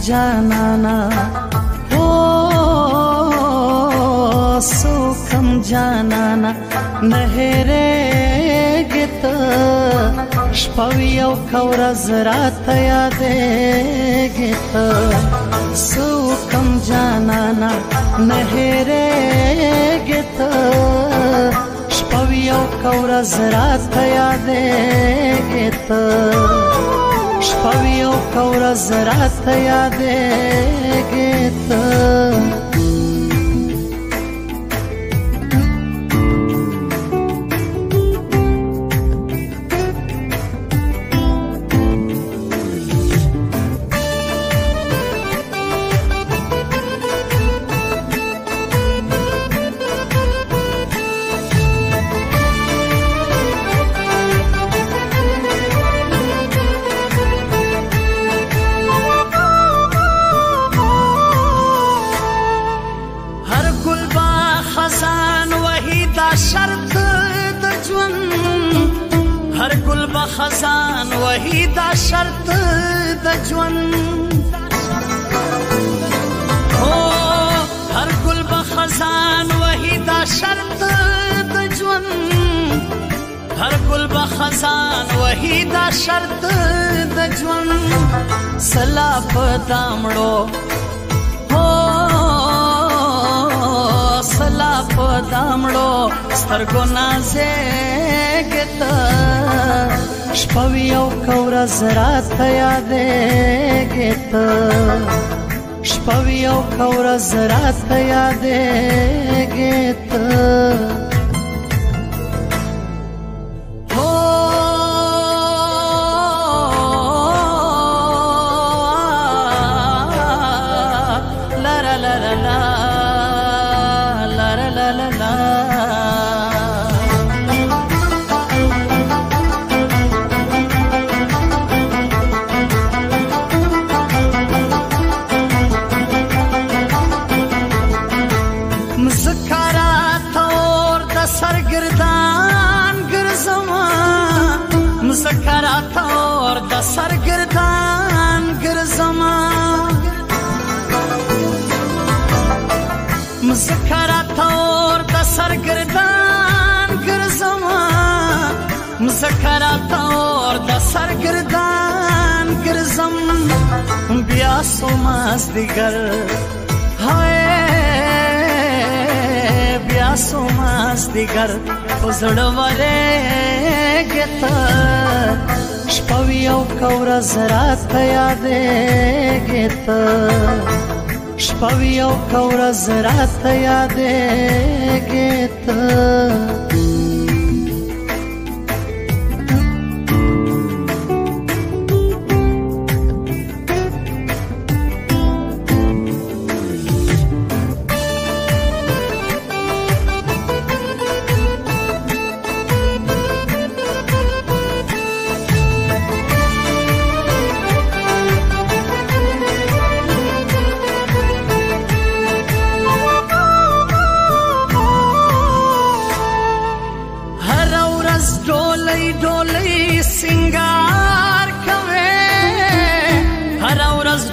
جانانا سو کم جانانا نهیریږي ته شپه وي او که ورځ راته یادېږي ته سو کم جانانا نهیریږي ته شپه وي او که ورځ راته یادېږي ته شپه وي او که ورځ راته یادېږي ته شرط د ژوند هر ګل به خزان وهي دا شرط د ژوند هر ګل به خزان وهي دا شرط د ژوند هر ګل به خزان وهي دا شرط د ژوند سلا په دامړو سلا په دامړو سترګو نازېږي ته شپه وي او که ورځ راته یادېږي ته شپه وي او که ورځ راته یادېږي ته سرگردان گرزما مذکرات اور د سرگردان گرزما مذکرات اور د سرگردان گرزما مذکرات اور د سرگردان گرزم بیا سوماز دیگر هاي بیا سوماز دیگر پزړه ورېږي ته شپه وي او که ورځ راته یادېږي ته شپه وي او که ورځ راته یادېږي ته ډولۍ سنگار کوي هر ورځ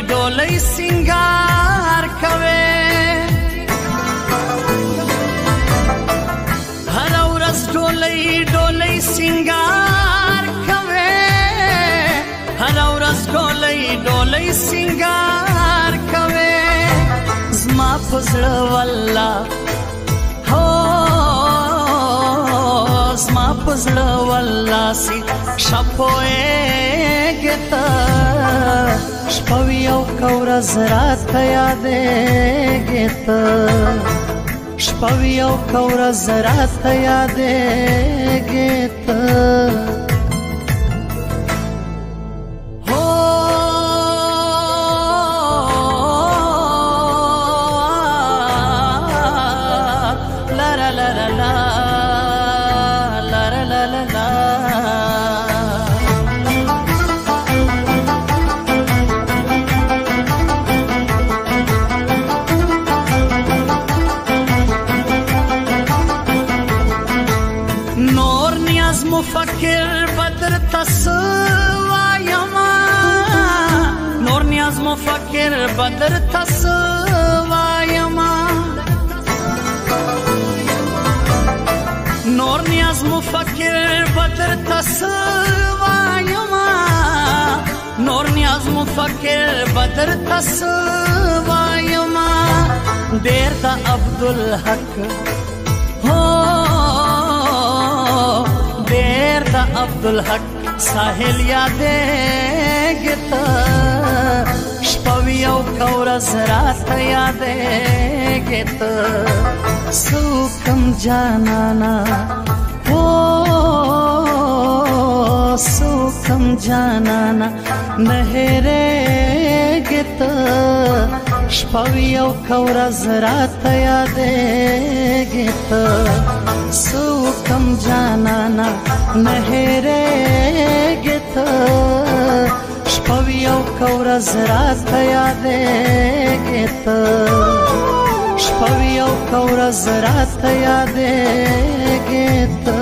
ډولۍ سنگار کوي هر ورځ ډولۍ سنگار کوي هر ورځ ډولۍ سنگار کوي زما په زړه والله زما په زړه والله سي شپوېږي ته شپه وي او که ورځ راته یادېږي ته شپه وي او که ورځ راته یادېږي ته مفکر بدر تسوایما نور نیاز مفکر بدر تسوایما نور نیاز مفکر بدر تسوایما نور نیاز مفکر بدر تسوایما دیر دا عبدالحق ہو دیر دا عبدالحق ساحل یادے گتا شپوی او کورز رات یادے گتا سوکم جانانا ہو سوکم جانانا نہرے گتا شپوی او کورز رات یادے گتا سوکم جانانا نہرے گتا شپوی او کورز رات یادے گتا شپوی او کورز رات یادے گتا